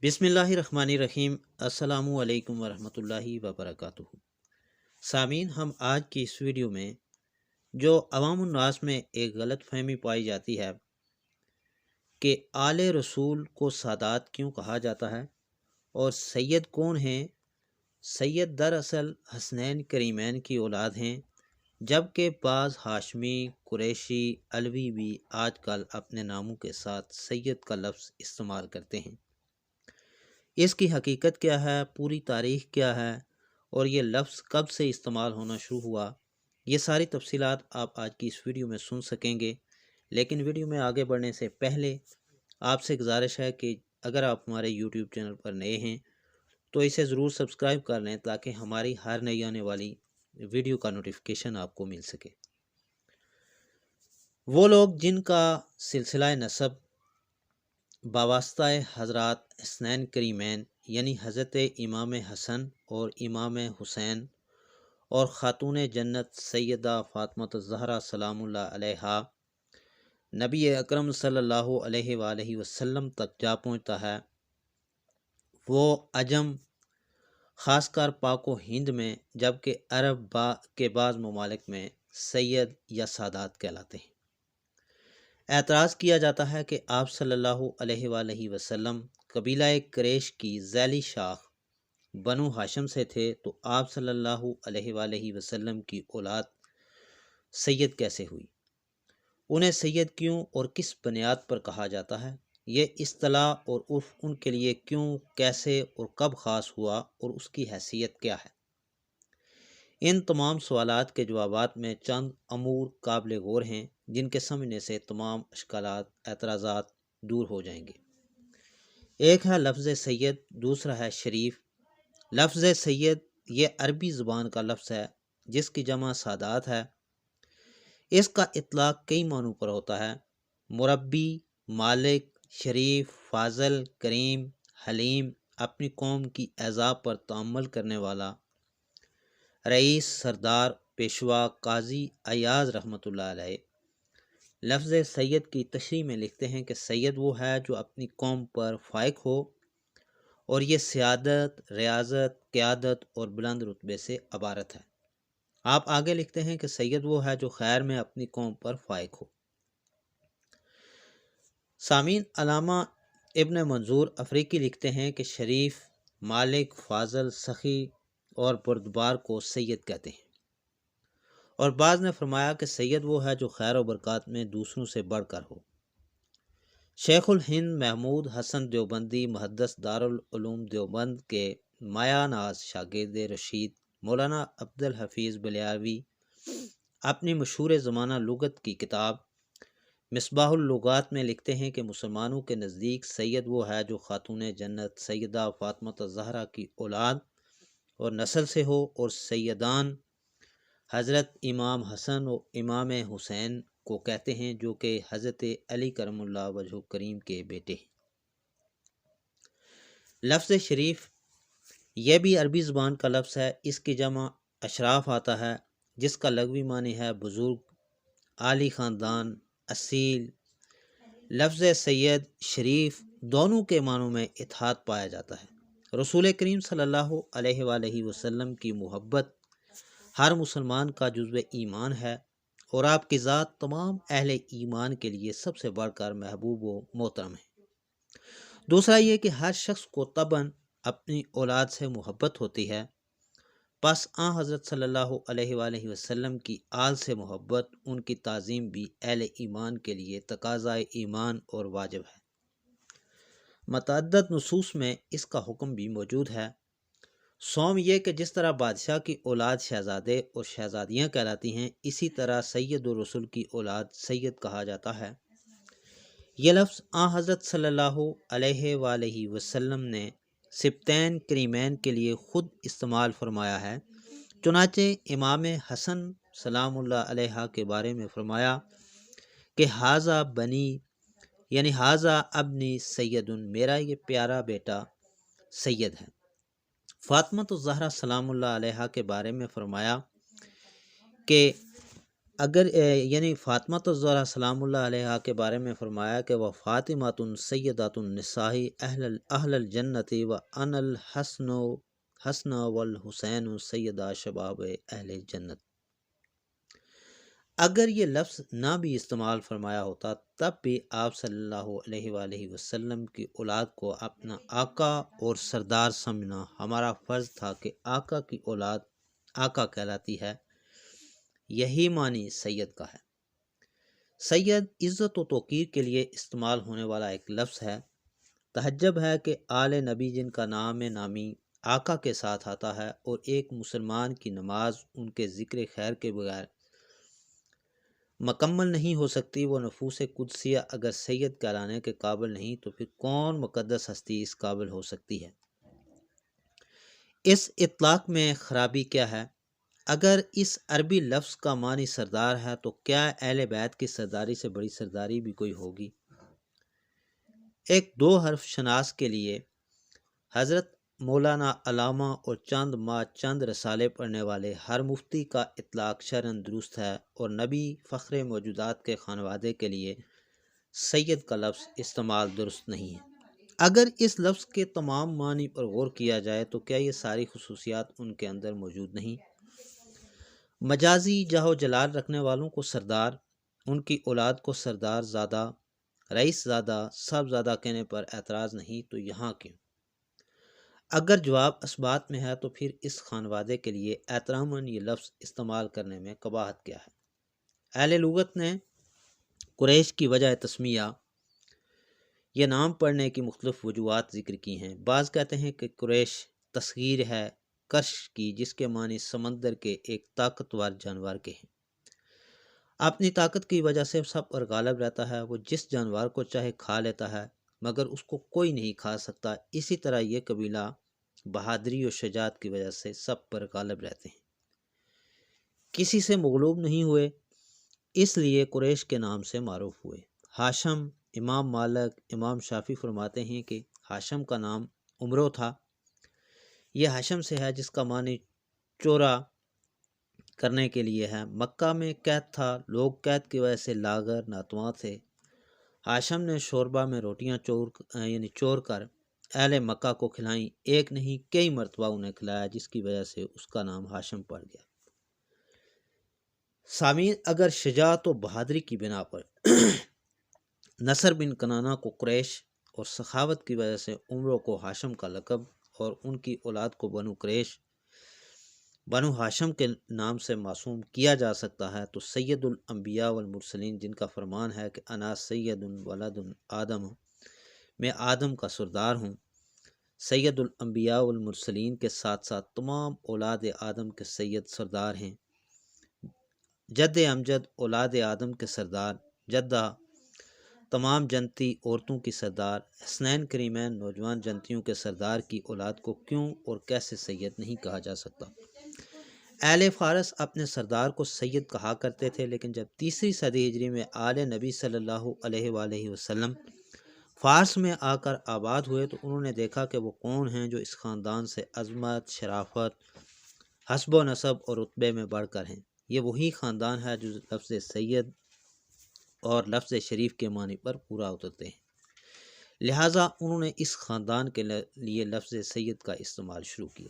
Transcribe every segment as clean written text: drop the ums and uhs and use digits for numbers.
بسم اللہ الرحمن الرحیم۔ السلام علیکم ورحمۃ اللہ وبرکاتہ۔ سامعین، ہم آج کی اس ویڈیو میں جو عوام الناس میں ایک غلط فہمی پائی جاتی ہے کہ آل رسول کو سادات کیوں کہا جاتا ہے اور سید کون ہیں، سید دراصل حسنین کریمین کی اولاد ہیں، جبکہ بعض ہاشمی، قریشی، علوی بھی آج کل اپنے ناموں کے ساتھ سید کا لفظ استعمال کرتے ہیں۔ اس کی حقیقت کیا ہے، پوری تاریخ کیا ہے اور یہ لفظ کب سے استعمال ہونا شروع ہوا، یہ ساری تفصیلات آپ آج کی اس ویڈیو میں سن سکیں گے۔ لیکن ویڈیو میں آگے بڑھنے سے پہلے آپ سے گزارش ہے کہ اگر آپ ہمارے یوٹیوب چینل پر نئے ہیں تو اسے ضرور سبسکرائب کر لیں تاکہ ہماری ہر نئی آنے والی ویڈیو کا نوٹیفیکیشن آپ کو مل سکے۔ وہ لوگ جن کا سلسلہ نسب وابستہ حضرات حسنین کریمین یعنی حضرت امام حسن اور امام حسین اور خاتون جنت سیدہ فاطمہ الزہرا سلام اللہ علیہا نبی اکرم صلی اللہ علیہ وآلہ وسلم تک جا پہنچتا ہے، وہ عجم خاص کر پاک و ہند میں جبکہ عرب کے بعض ممالک میں سید یا سادات کہلاتے ہیں۔ اعتراض کیا جاتا ہے کہ آپ صلی اللہ علیہ وآلہ وسلم قبیلہ قریش کی ذیلی شاخ بنو ہاشم سے تھے، تو آپ صلی اللہ علیہ وآلہ وسلم کی اولاد سید کیسے ہوئی؟ انہیں سید کیوں اور کس بنیاد پر کہا جاتا ہے؟ یہ اصطلاح اور عرف ان کے لیے کیوں، کیسے اور کب خاص ہوا اور اس کی حیثیت کیا ہے؟ ان تمام سوالات کے جوابات میں چند امور قابل غور ہیں جن کے سمجھنے سے تمام اشکالات، اعتراضات دور ہو جائیں گے۔ ایک ہے لفظ سید، دوسرا ہے شریف۔ لفظ سید یہ عربی زبان کا لفظ ہے جس کی جمع سادات ہے۔ اس کا اطلاق کئی معنوں پر ہوتا ہے: مربی، مالک، شریف، فاضل، کریم، حلیم، اپنی قوم کی اعضاء پر تأمل کرنے والا، رئیس، سردار، پیشوا، قاضی ایاز رحمۃ اللہ علیہ۔ لفظ سید کی تشریح میں لکھتے ہیں کہ سید وہ ہے جو اپنی قوم پر فائق ہو، اور یہ سیادت، ریاضت، قیادت اور بلند رتبے سے عبارت ہے۔ آپ آگے لکھتے ہیں کہ سید وہ ہے جو خیر میں اپنی قوم پر فائق ہو۔ سامعین، علامہ ابن منظور افریقی لکھتے ہیں کہ شریف، مالک، فاضل، سخی اور بردبار کو سید کہتے ہیں، اور بعض نے فرمایا کہ سید وہ ہے جو خیر و برکات میں دوسروں سے بڑھ کر ہو۔ شیخ الہند محمود حسن دیوبندی محدث دارالعلوم دیوبند کے مایہ ناز شاگرد رشید مولانا عبدالحفیظ بلیاوی اپنی مشہور زمانہ لغت کی کتاب مصباح اللغات میں لکھتے ہیں کہ مسلمانوں کے نزدیک سید وہ ہے جو خاتون جنت سیدہ فاطمہ الزہرا کی اولاد اور نسل سے ہو، اور سیدان حضرت امام حسن و امام حسین کو کہتے ہیں جو کہ حضرت علی کرم اللہ وجہ کریم کے بیٹے ہیں۔ لفظ شریف یہ بھی عربی زبان کا لفظ ہے۔ اس کی جمع اشراف آتا ہے جس کا لغوی معنی ہے بزرگ، عالی خاندان، اصیل۔ لفظ سید، شریف دونوں کے معنوں میں اتحاد پایا جاتا ہے۔ رسول کریم صلی اللہ علیہ وآلہ وسلم کی محبت ہر مسلمان کا جزو ایمان ہے، اور آپ کی ذات تمام اہل ایمان کے لیے سب سے بڑھ کر محبوب و محترم ہے۔ دوسرا یہ کہ ہر شخص کو طبعاً اپنی اولاد سے محبت ہوتی ہے، پس حضرت صلی اللہ علیہ وآلہ وسلم کی آل سے محبت، ان کی تعظیم بھی اہل ایمان کے لیے تقاضائے ایمان اور واجب ہے۔ متعدد نصوص میں اس کا حکم بھی موجود ہے۔ سوم یہ کہ جس طرح بادشاہ کی اولاد شہزادے اور شہزادیاں کہلاتی ہیں، اسی طرح سید الرسل کی اولاد سید کہا جاتا ہے۔ یہ لفظ حضرت صلی اللہ علیہ وآلہ وسلم نے سبتین کریمین کے لیے خود استعمال فرمایا ہے۔ چنانچہ امام حسن سلام اللہ علیہ کے بارے میں فرمایا کہ حاذا بنی، یعنی حاذا ابنی سید، میرا یہ پیارا بیٹا سید ہے۔ فاطمہ الزہرا سلام اللہ علیہ کے بارے میں فرمایا کہ اگر یعنی فاطمہ الزہرا سلام اللہ علیہا کے بارے میں فرمایا کہ وہ فاطمۃ سیدۃ النساء اہل الجنت و ان الحسن والحسین سیدہ شباب اہل جنت۔ اگر یہ لفظ نہ بھی استعمال فرمایا ہوتا تب بھی آپ صلی اللہ علیہ وآلہ وسلم کی اولاد کو اپنا آقا اور سردار سمجھنا ہمارا فرض تھا کہ آقا کی اولاد آقا کہلاتی ہے۔ یہی معنی سید کا ہے۔ سید عزت و توقیر کے لیے استعمال ہونے والا ایک لفظ ہے۔ تعجب ہے کہ آل نبی جن کا نام نامی آقا کے ساتھ آتا ہے اور ایک مسلمان کی نماز ان کے ذکر خیر کے بغیر مکمل نہیں ہو سکتی، وہ نفوس قدسیہ اگر سید کہلانے کے قابل نہیں تو پھر کون مقدس ہستی اس قابل ہو سکتی ہے؟ اس اطلاق میں خرابی کیا ہے؟ اگر اس عربی لفظ کا معنی سردار ہے تو کیا اہل بیت کی سرداری سے بڑی سرداری بھی کوئی ہوگی؟ ایک دو حرف شناس کے لیے حضرت مولانا علامہ اور چند رسالے پڑھنے والے ہر مفتی کا اطلاق شرعاً درست ہے، اور نبی فخر موجودات کے خانوادے کے لیے سید کا لفظ استعمال درست نہیں ہے۔ اگر اس لفظ کے تمام معنی پر غور کیا جائے تو کیا یہ ساری خصوصیات ان کے اندر موجود نہیں؟ مجازی جاہ و جلال رکھنے والوں کو سردار، ان کی اولاد کو سردار زادہ، رئیس زادہ، صاحب زادہ کہنے پر اعتراض نہیں تو یہاں کیوں؟ اگر جواب اثبات میں ہے تو پھر اس خانوادے کے لیے احتراماً یہ لفظ استعمال کرنے میں قباحت کیا ہے؟ اہل لغت نے قریش کی وجہ تسمیہ یہ نام پڑھنے کی مختلف وجوہات ذکر کی ہیں۔ بعض کہتے ہیں کہ قریش تصغیر ہے کرش کی، جس کے معنی سمندر کے ایک طاقتور جانور کے ہیں۔ اپنی طاقت کی وجہ سے سب پر غالب رہتا ہے، وہ جس جانور کو چاہے کھا لیتا ہے مگر اس کو کوئی نہیں کھا سکتا۔ اسی طرح یہ قبیلہ بہادری و شجاعت کی وجہ سے سب پر غالب رہتے ہیں، کسی سے مغلوب نہیں ہوئے، اس لیے قریش کے نام سے معروف ہوئے۔ ہاشم، امام مالک، امام شافعی فرماتے ہیں کہ ہاشم کا نام عمرو تھا۔ یہ ہاشم سے ہے جس کا معنی چورا کرنے کے لیے ہے۔ مکہ میں قید تھا، لوگ قید کی وجہ سے لاغر ناتواں تھے۔ ہاشم نے شوربہ میں روٹیاں چور کر اہل مکہ کو کھلائیں، ایک نہیں کئی مرتبہ انہیں کھلایا، جس کی وجہ سے اس کا نام ہاشم پڑ گیا۔ سامعین، اگر شجاعت و بہادری کی بنا پر نصر بن کنانہ کو قریش اور سخاوت کی وجہ سے عمرو کو ہاشم کا لقب اور ان کی اولاد کو بنو ہاشم کے نام سے معصوم کیا جا سکتا ہے تو سید الانبیاء والمرسلین جن کا فرمان ہے کہ انا سید ولد آدم، میں آدم کا سردار ہوں، سید الانبیاء والمرسلین کے ساتھ ساتھ تمام اولاد آدم کے سید سردار ہیں۔ جد امجد اولاد آدم کے سردار، جدہ تمام جنتی عورتوں کی سردار، حسنین کریمین نوجوان جنتیوں کے سردار کی اولاد کو کیوں اور کیسے سید نہیں کہا جا سکتا؟ اہل فارس اپنے سردار کو سید کہا کرتے تھے، لیکن جب تیسری صدی ہجری میں آل نبی صلی اللہ علیہ وآلہ وسلم فارس میں آ کر آباد ہوئے تو انہوں نے دیکھا کہ وہ کون ہیں جو اس خاندان سے عظمت، شرافت، حسب و نسب اور رتبے میں بڑھ کر ہیں۔ یہ وہی خاندان ہے جو لفظ سید اور لفظ شریف کے معنی پر پورا اترتے ہیں، لہٰذا انہوں نے اس خاندان کے لیے لفظ سید کا استعمال شروع کیا۔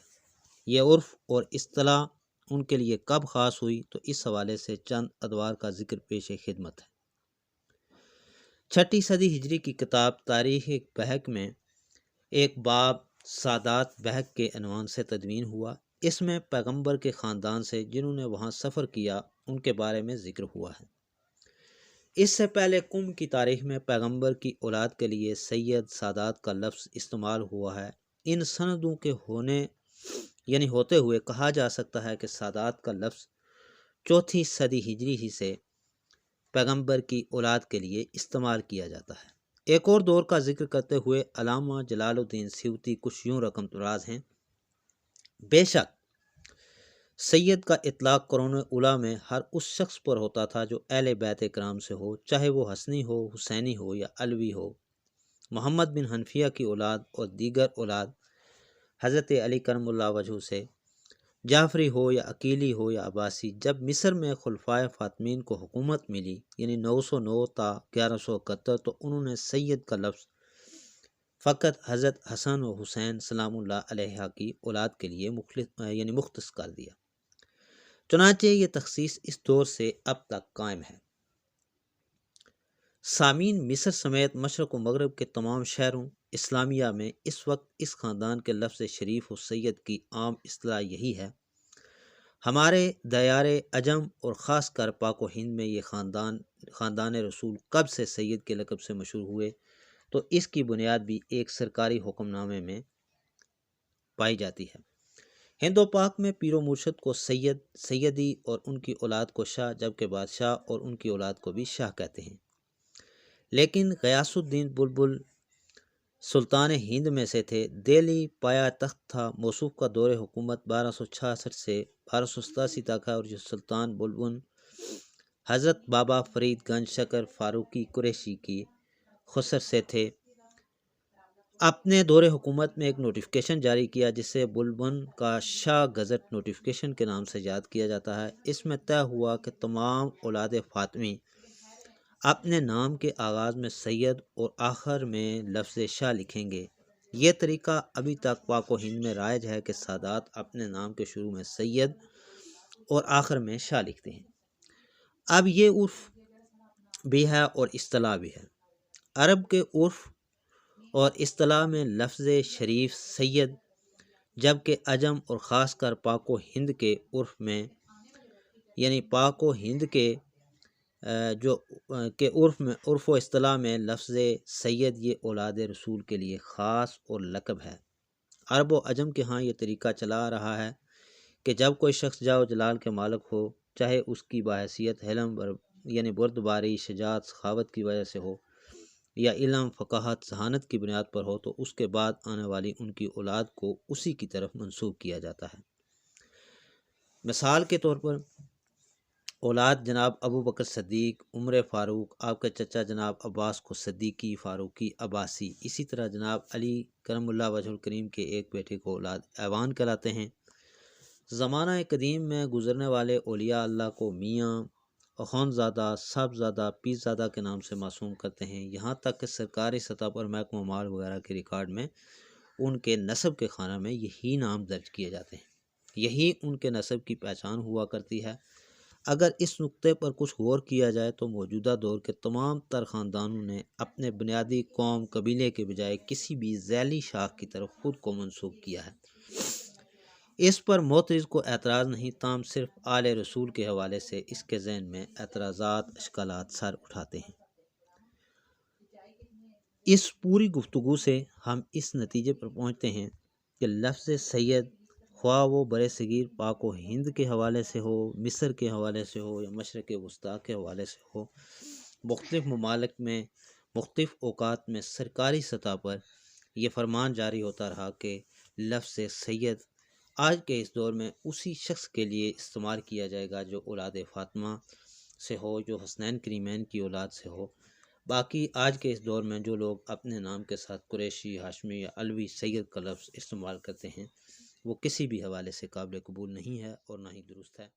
یہ عرف اور اصطلاح ان کے لیے کب خاص ہوئی تو اس حوالے سے چند ادوار کا ذکر پیش خدمت ہے۔ چھٹی صدی ہجری کی کتاب تاریخ بہق میں ایک باب سادات بہق کے عنوان سے تدوین ہوا۔ اس میں پیغمبر کے خاندان سے جنہوں نے وہاں سفر کیا ان کے بارے میں ذکر ہوا ہے۔ اس سے پہلے قم کی تاریخ میں پیغمبر کی اولاد کے لیے سید سادات کا لفظ استعمال ہوا ہے۔ ان سندوں کے ہوتے ہوئے کہا جا سکتا ہے کہ سادات کا لفظ چوتھی صدی ہجری ہی سے پیغمبر کی اولاد کے لیے استعمال کیا جاتا ہے۔ ایک اور دور کا ذکر کرتے ہوئے علامہ جلال الدین سیوطی کچھ یوں رقم طراز ہیں: بے شک سید کا اطلاق قرون اولیٰ میں ہر اس شخص پر ہوتا تھا جو اہل بیت کرام سے ہو، چاہے وہ حسنی ہو، حسینی ہو یا علوی ہو۔ محمد بن حنفیہ کی اولاد اور دیگر اولاد حضرت علی کرم اللہ وجہہ سے جعفری ہو یا عقیلی ہو یا عباسی، جب مصر میں خلفائے فاطمین کو حکومت ملی یعنی 909 تا 1171، تو انہوں نے سید کا لفظ فقط حضرت حسن و حسین سلام اللہ علیہ کی اولاد کے لیے مختص کر دیا۔ چنانچہ یہ تخصیص اس دور سے اب تک قائم ہے۔ سامعین، مصر سمیت مشرق و مغرب کے تمام شہروں اسلامیہ میں اس وقت اس خاندان کے لفظ شریف و سید کی عام اصطلاح یہی ہے۔ ہمارے دیار عجم اور خاص کر پاک و ہند میں یہ خاندان رسول کب سے سید کے لقب سے مشہور ہوئے، تو اس کی بنیاد بھی ایک سرکاری حکم نامے میں پائی جاتی ہے۔ ہند و پاک میں پیر و مرشد کو سید، سیدی اور ان کی اولاد کو شاہ، جبکہ بادشاہ اور ان کی اولاد کو بھی شاہ کہتے ہیں۔ لیکن غیاث الدین بلبل سلطان ہند میں سے تھے۔ دہلی پایا تخت تھا۔ موصوف کا دور حکومت 1266 سے 1287 تک ہے، اور جو سلطان بلبل حضرت بابا فرید گنج شکر فاروقی قریشی کی خسر سے تھے۔ اپنے دور حکومت میں ایک نوٹیفیکیشن جاری کیا جسے بلبن کا شاہ گزٹ نوٹیفیکیشن کے نام سے یاد کیا جاتا ہے۔ اس میں طے ہوا کہ تمام اولاد فاطمی اپنے نام کے آغاز میں سید اور آخر میں لفظ شاہ لکھیں گے۔ یہ طریقہ ابھی تک پاک و ہند میں رائج ہے کہ سادات اپنے نام کے شروع میں سید اور آخر میں شاہ لکھتے ہیں۔ اب یہ عرف بھی ہے اور اصطلاح بھی ہے۔ عرب کے عرف اور اصطلاح میں لفظ شریف سید، جبکہ عجم اور خاص کر پاک و ہند کے عرف میں یعنی پاک و ہند کے عرف و اصطلاح میں لفظ سید یہ اولاد رسول کے لیے خاص اور لقب ہے۔ عرب و عجم کے ہاں یہ طریقہ چلا آ رہا ہے کہ جب کوئی شخص جاہ و جلال کے مالک ہو، چاہے اس کی باحثیت حلم بردباری، شجاعت، سخاوت کی وجہ سے ہو، یا علم، فقاہت، ذہانت کی بنیاد پر ہو، تو اس کے بعد آنے والی ان کی اولاد کو اسی کی طرف منسوب کیا جاتا ہے۔ مثال کے طور پر اولاد جناب ابو بکر صدیق، عمر فاروق، آپ کے چچا جناب عباس کو صدیقی، فاروقی، عباسی، اسی طرح جناب علی کرم اللہ وجہ الکریم کے ایک بیٹے کو اولاد ایوان کہلاتے ہیں۔ زمانہ قدیم میں گزرنے اولیاء اولیاء اللہ کو میاں، اخوندزادہ، صاحبزادہ، پیرزادہ کے نام سے معصوم کرتے ہیں، یہاں تک کہ سرکاری سطح پر محکمہ مال وغیرہ کے ریکارڈ میں ان کے نسب کے خانہ میں یہی نام درج کیے جاتے ہیں، یہی ان کے نسب کی پہچان ہوا کرتی ہے۔ اگر اس نقطے پر کچھ غور کیا جائے تو موجودہ دور کے تمام تر خاندانوں نے اپنے بنیادی قوم قبیلے کے بجائے کسی بھی ذیلی شاخ کی طرف خود کو منسوب کیا ہے۔ اس پر معترض کو اعتراض نہیں، تاہم صرف آل رسول کے حوالے سے اس کے ذہن میں اعتراضات، اشکالات سر اٹھاتے ہیں۔ اس پوری گفتگو سے ہم اس نتیجے پر پہنچتے ہیں کہ لفظ سید، خواہ وہ برِ صغیر پاک و ہند کے حوالے سے ہو، مصر کے حوالے سے ہو، یا مشرق وسطیٰ کے حوالے سے ہو، مختلف ممالک میں مختلف اوقات میں سرکاری سطح پر یہ فرمان جاری ہوتا رہا کہ لفظ سید آج کے اس دور میں اسی شخص کے لیے استعمال کیا جائے گا جو اولاد فاطمہ سے ہو، جو حسنین کریمین کی اولاد سے ہو۔ باقی آج کے اس دور میں جو لوگ اپنے نام کے ساتھ قریشی، ہاشمی یا علوی سید کا لفظ استعمال کرتے ہیں، وہ کسی بھی حوالے سے قابل قبول نہیں ہے اور نہ ہی درست ہے۔